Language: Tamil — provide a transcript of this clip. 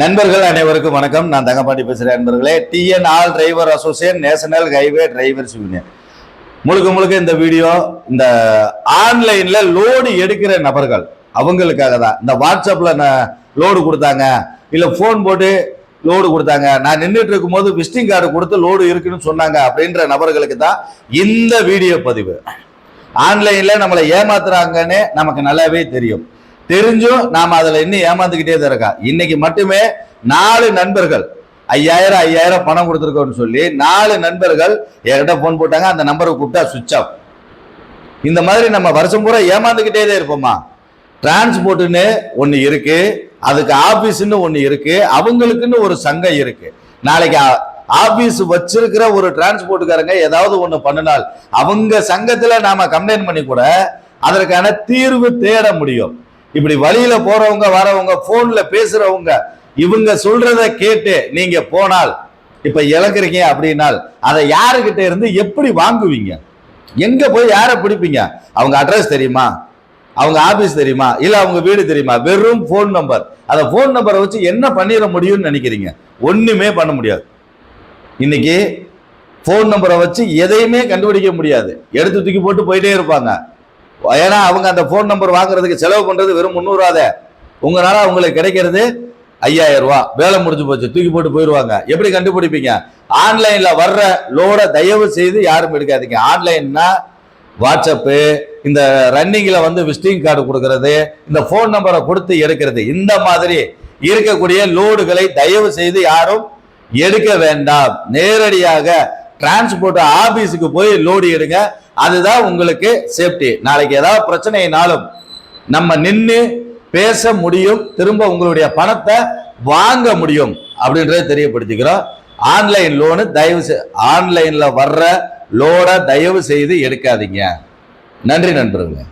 நண்பர்கள் அனைவருக்கும் வணக்கம். நான் தங்கப்பாண்டி பேசுகிறேன். நண்பர்களே, TN all driver association national highway drivers union முழுக்க இந்த வீடியோ இந்த ஆன்லைன்ல லோடு எடுக்கிற நபர்கள் அவங்களுக்காக தான். இந்த வாட்ஸ்அப்ல லோடு கொடுத்தாங்க, இல்ல போன் போட்டு லோடு கொடுத்தாங்க, நான் நின்றுட்டு இருக்கும் போது விசிட்டிங் கார்டு கொடுத்து லோடு இருக்குன்னு சொன்னாங்க அப்படின்ற நபர்களுக்கு தான் இந்த வீடியோ பதிவு. ஆன்லைன்ல நம்மளை ஏமாத்துறாங்கன்னு நமக்கு நல்லாவே தெரியும். தெரிஞ்சும் நாம அதுல இன்னும் ஏமாந்துக்கிட்டே தான் இருக்கா. இன்னைக்கு மட்டுமே 4 நண்பர்கள் 5000 பணம் கொடுத்துருக்கோம்னு சொல்லி 4 நண்பர்கள் என்கிட்ட போன் போட்டாங்க. அந்த நம்பருக்கு கூப்பிட்டா சுவிட்ச் ஆஃப். இந்த மாதிரி நம்ம வருஷம் பூரா ஏமாந்துக்கிட்டே தான் இருப்போமா? டிரான்ஸ்போர்ட்னு ஒன்று இருக்கு, அதுக்கு ஆபீஸ்ன்னு ஒன்று இருக்கு, அவங்களுக்குன்னு ஒரு சங்கம் இருக்கு. நாளைக்கு ஆபீஸ் வச்சிருக்கிற ஒரு டிரான்ஸ்போர்ட்டுக்காரங்க ஏதாவது ஒன்று பண்ணினால் அவங்க சங்கத்துல நாம கம்ப்ளைண்ட் பண்ணி கூட அதற்கான தீர்வு தேட முடியும். இப்படி வழியில போறவங்க வரவங்க போன்ல பேசுறவங்க இவங்க சொல்றத கேட்டு நீங்க போனால் இப்ப இழக்கிறீங்க அப்படின்னால் அதை யாருக்கிட்ட இருந்து எப்படி வாங்குவீங்க? எங்க போய் யாரை பிடிப்பீங்க? அவங்க அட்ரஸ் தெரியுமா? அவங்க ஆபீஸ் தெரியுமா? இல்ல அவங்க வீடு தெரியுமா? வெறும் போன் நம்பர். அந்த போன் நம்பரை வச்சு என்ன பண்ணிட முடியும்னு நினைக்கிறீங்க? ஒண்ணுமே பண்ண முடியாது. இன்னைக்கு போன் நம்பரை வச்சு எதையுமே கண்டுபிடிக்க முடியாது. எடுத்து தூக்கி போட்டு போயிட்டே இருப்பாங்க. ஏன்னா அவங்க அந்த போன் நம்பர் வாங்குறதுக்கு செலவு பண்றது வெறும் 300 உங்களால அவங்களுக்கு கிடைக்கிறது 5000 ரூபாய். வேலை முடிஞ்சு போச்சு, தூக்கி போட்டு போயிடுவாங்க. எப்படி கண்டுபிடிப்பீங்க? ஆன்லைன்ல வர்ற லோட தயவு செய்து யாரும் எடுக்காதீங்க. ஆன்லைன்னா வாட்ஸ்அப்பு, இந்த ரன்னிங்ல விசிட்டிங் கார்டு கொடுக்கறது, இந்த போன் நம்பரை கொடுத்து எடுக்கிறது, இந்த மாதிரி இருக்கக்கூடிய லோடுகளை தயவு செய்து யாரும் எடுக்க வேண்டாம். நேரடியாக டிரான்ஸ்போர்ட் ஆபீஸுக்கு போய் லோடு எடுங்க. அதுதான் உங்களுக்கு சேஃப்டி. நாளைக்கு ஏதாவது பிரச்சனைனாலும் நம்ம நின்று பேச முடியும், திரும்ப உங்களுடைய பணத்தை வாங்க முடியும் அப்படின்றத தெரியப்படுத்திக்கிறோம். ஆன்லைன் லோனு ஆன்லைன்ல வர்ற லோட தயவு செய்து எடுக்காதீங்க. நன்றி நண்பர்களே.